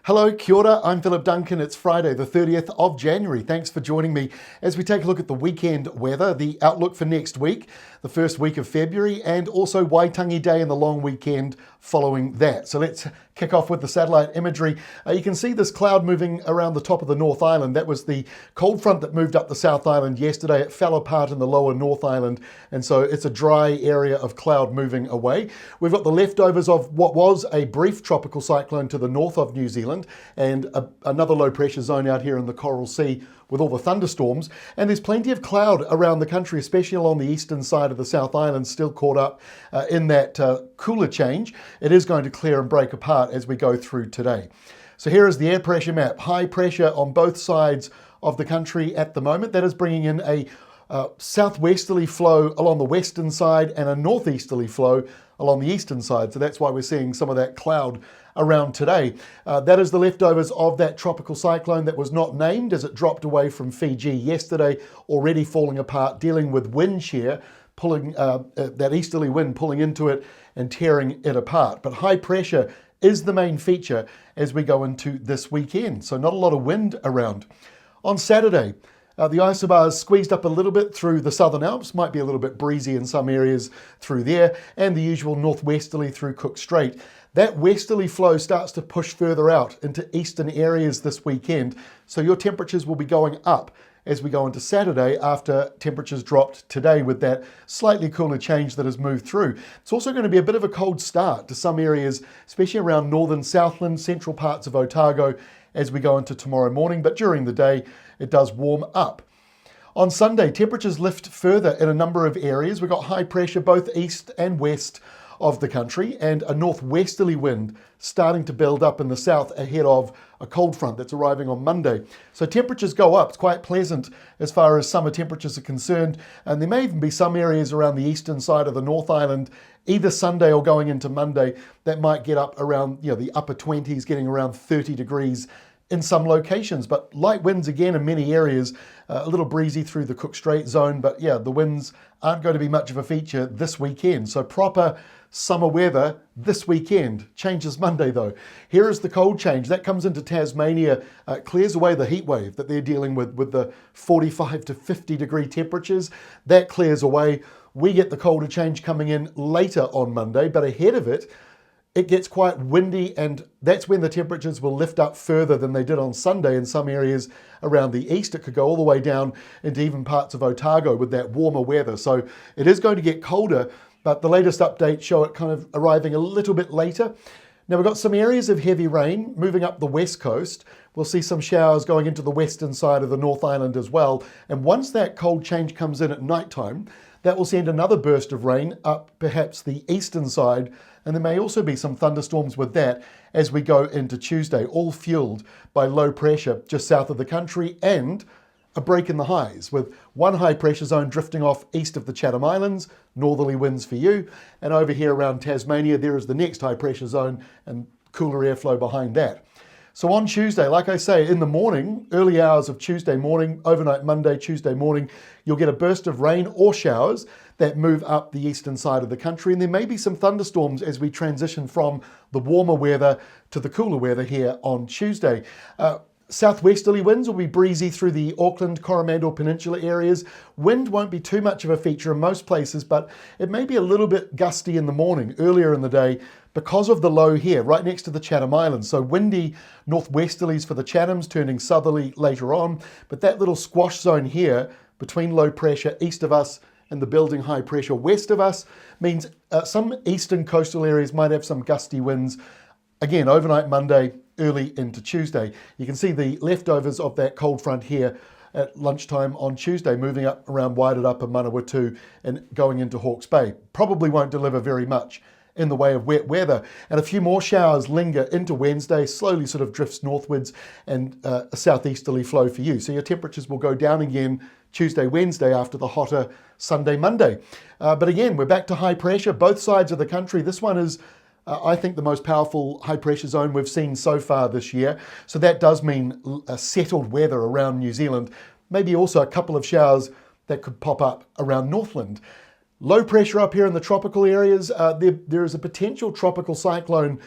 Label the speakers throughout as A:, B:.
A: Hello, kia ora, I'm Philip Duncan. It's Friday, the 30th of January. Thanks for joining me as we take a look at the weekend weather, the outlook for next week, the first week of February, and also Waitangi Day and the long weekend following that. So let's kick off with the satellite imagery. You can see this cloud moving around the top of the North Island. That was the cold front that moved up the South Island yesterday. It fell apart in the lower North Island, and so it's a dry area of cloud moving away. We've got the leftovers of what was a brief tropical cyclone to the north of New Zealand, and another low pressure zone out here in the Coral Sea with all the thunderstorms. And there's plenty of cloud around the country, especially along the eastern side of the South Island, still caught up in that cooler change. It is going to clear and break apart as we go through today. So here is the air pressure map. High pressure on both sides of the country at the moment. That is bringing in a southwesterly flow along the western side and a northeasterly flow along the eastern side. So that's why we're seeing some of that cloud around today. That is the leftovers of that tropical cyclone that was not named as it dropped away from Fiji yesterday, already falling apart, dealing with wind shear, pulling that easterly wind pulling into it and tearing it apart. But high pressure is the main feature as we go into this weekend. So not a lot of wind around. On Saturday, the isobars squeezed up a little bit through the Southern Alps, might be a little bit breezy in some areas through there, and the usual northwesterly through Cook Strait. That westerly flow starts to push further out into eastern areas this weekend, so your temperatures will be going up as we go into Saturday after temperatures dropped today with that slightly cooler change that has moved through. It's also going to be a bit of a cold start to some areas, especially around northern Southland, central parts of Otago, as we go into tomorrow morning, but during the day it does warm up. On Sunday, temperatures lift further in a number of areas. We've got high pressure both east and west of the country and a northwesterly wind starting to build up in the south ahead of a cold front that's arriving on Monday. So temperatures go up. It's quite pleasant as far as summer temperatures are concerned, and there may even be some areas around the eastern side of the North Island either Sunday or going into Monday that might get up around the upper 20s, getting around 30 degrees in some locations, but light winds again in many areas, a little breezy through the Cook Strait zone, but yeah, the winds aren't going to be much of a feature this weekend. So proper summer weather this weekend. Changes Monday though. Here is the cold change. That comes into Tasmania, clears away the heat wave that they're dealing with the 45 to 50 degree temperatures. That clears away. We get the colder change coming in later on Monday, but ahead of it, it gets quite windy, and that's when the temperatures will lift up further than they did on Sunday in some areas around the east. It could go all the way down into even parts of Otago with that warmer weather. So it is going to get colder, but the latest updates show it kind of arriving a little bit later. Now we've got some areas of heavy rain moving up the west coast. We'll see some showers going into the western side of the North Island as well. And once that cold change comes in at night time, that will send another burst of rain up perhaps the eastern side, and there may also be some thunderstorms with that as we go into Tuesday, all fueled by low pressure just south of the country and a break in the highs, with one high pressure zone drifting off east of the Chatham Islands, northerly winds for you, and over here around Tasmania there is the next high pressure zone and cooler airflow behind that. So on Tuesday, like I say, in the morning, early hours of Tuesday morning, overnight Monday, Tuesday morning, you'll get a burst of rain or showers that move up the eastern side of the country. And there may be some thunderstorms as we transition from the warmer weather to the cooler weather here on Tuesday. Southwesterly winds will be breezy through the Auckland, Coromandel Peninsula areas. Wind won't be too much of a feature in most places, but it may be a little bit gusty in the morning, earlier in the day, because of the low here, right next to the Chatham Islands. So windy northwesterlies for the Chathams, turning southerly later on. But that little squash zone here between low pressure east of us and the building high pressure west of us means some eastern coastal areas might have some gusty winds. Again, overnight Monday, early into Tuesday. You can see the leftovers of that cold front here at lunchtime on Tuesday, moving up around Waitangi, Manawatu, and going into Hawke's Bay. Probably won't deliver very much in the way of wet weather, and a few more showers linger into Wednesday, slowly sort of drifts northwards, and a southeasterly flow for you. So your temperatures will go down again Tuesday, Wednesday after the hotter Sunday, Monday. But again, we're back to high pressure, both sides of the country. This one is I think the most powerful high pressure zone we've seen so far this year. So that does mean settled weather around New Zealand. Maybe also a couple of showers that could pop up around Northland. Low pressure up here in the tropical areas. There is a potential tropical cyclone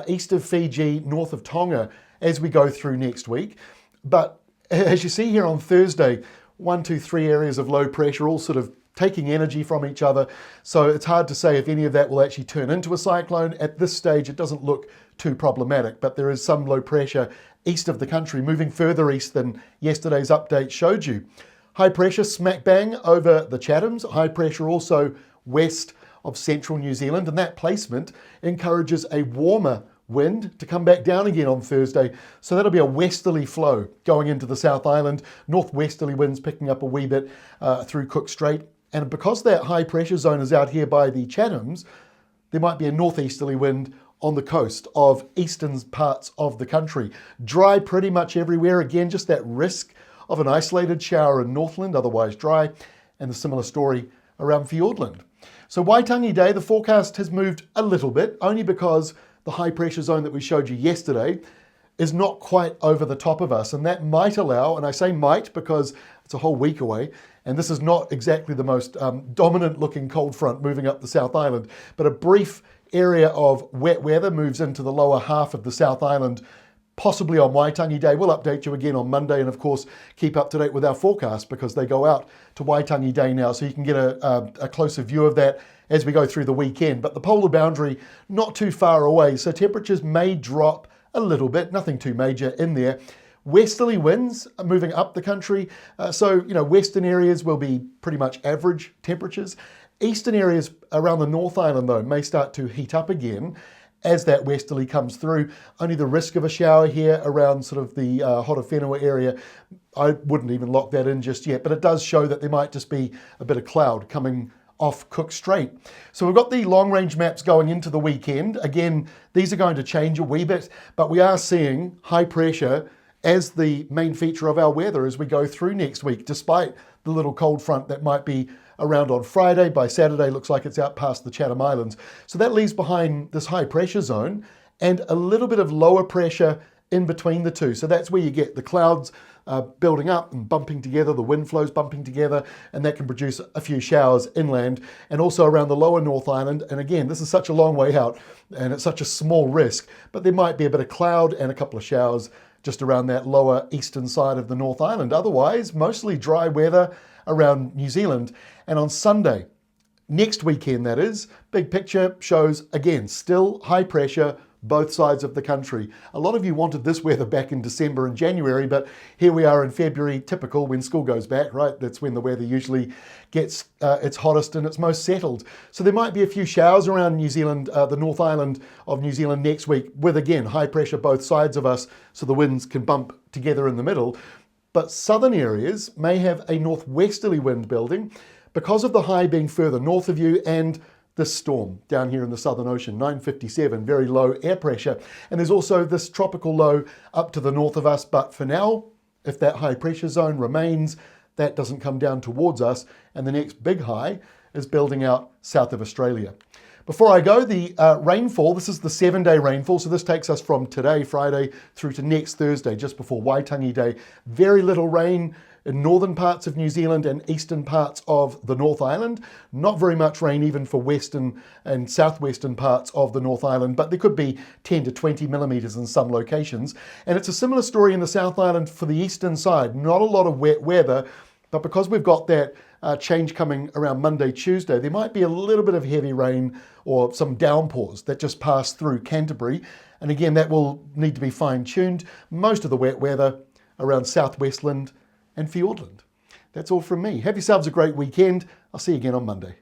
A: east of Fiji, north of Tonga, as we go through next week. But as you see here on Thursday, 1, 2, 3 areas of low pressure all sort of taking energy from each other. So it's hard to say if any of that will actually turn into a cyclone. At this stage, it doesn't look too problematic, but there is some low pressure east of the country, moving further east than yesterday's update showed you. High pressure smack bang over the Chathams, high pressure also west of central New Zealand, and that placement encourages a warmer wind to come back down again on Thursday. So that'll be a westerly flow going into the South Island, northwesterly winds picking up a wee bit through Cook Strait. And because that high pressure zone is out here by the Chathams, there might be a northeasterly wind on the coast of eastern parts of the country. Dry pretty much everywhere. Again, just that risk of an isolated shower in Northland, otherwise dry, and a similar story around Fiordland. So Waitangi Day, the forecast has moved a little bit, only because the high pressure zone that we showed you yesterday is not quite over the top of us, and that might allow, and I say might because it's a whole week away, and this is not exactly the most dominant looking cold front moving up the South Island, but a brief area of wet weather moves into the lower half of the South Island, possibly on Waitangi Day. We'll update you again on Monday, and of course keep up to date with our forecast because they go out to Waitangi Day now, so you can get a closer view of that as we go through the weekend. But the polar boundary not too far away, so temperatures may drop a little bit, nothing too major in there. Westerly winds are moving up the country, so western areas will be pretty much average temperatures. Eastern areas around the North Island though may start to heat up again as that westerly comes through. Only the risk of a shower here around sort of the Horowhenua area. I wouldn't even lock that in just yet, but it does show that there might just be a bit of cloud coming off Cook Strait. So we've got the long range maps going into the weekend. Again, these are going to change a wee bit, but we are seeing high pressure as the main feature of our weather as we go through next week, despite the little cold front that might be around on Friday. By Saturday, looks like it's out past the Chatham Islands. So that leaves behind this high pressure zone and a little bit of lower pressure in between the two. So that's where you get the clouds building up and bumping together, the wind flows bumping together, and that can produce a few showers inland and also around the lower North Island. And again, this is such a long way out and it's such a small risk, but there might be a bit of cloud and a couple of showers just around that lower eastern side of the North Island. Otherwise, mostly dry weather around New Zealand. And on Sunday, next weekend that is, big picture shows, again, still high pressure, both sides of the country. A lot of you wanted this weather back in December and January, but here we are in February, typical when school goes back, right? That's when the weather usually gets its hottest and its most settled. So there might be a few showers around New Zealand, the North Island of New Zealand next week, with again, high pressure both sides of us, so the winds can bump together in the middle. But southern areas may have a northwesterly wind building because of the high being further north of you and this storm down here in the Southern Ocean, 957, very low air pressure. And there's also this tropical low up to the north of us. But for now, if that high pressure zone remains, that doesn't come down towards us. And the next big high is building out south of Australia. Before I go, the rainfall, this is the 7-day rainfall. So this takes us from today, Friday, through to next Thursday, just before Waitangi Day. Very little rain in northern parts of New Zealand and eastern parts of the North Island. Not very much rain even for western and southwestern parts of the North Island, but there could be 10 to 20 millimetres in some locations. And it's a similar story in the South Island for the eastern side. Not a lot of wet weather, but because we've got that change coming around Monday, Tuesday, there might be a little bit of heavy rain or some downpours that just pass through Canterbury. And again, that will need to be fine-tuned. Most of the wet weather around Southwestland and Fiordland. That's all from me. Have yourselves a great weekend. I'll see you again on Monday.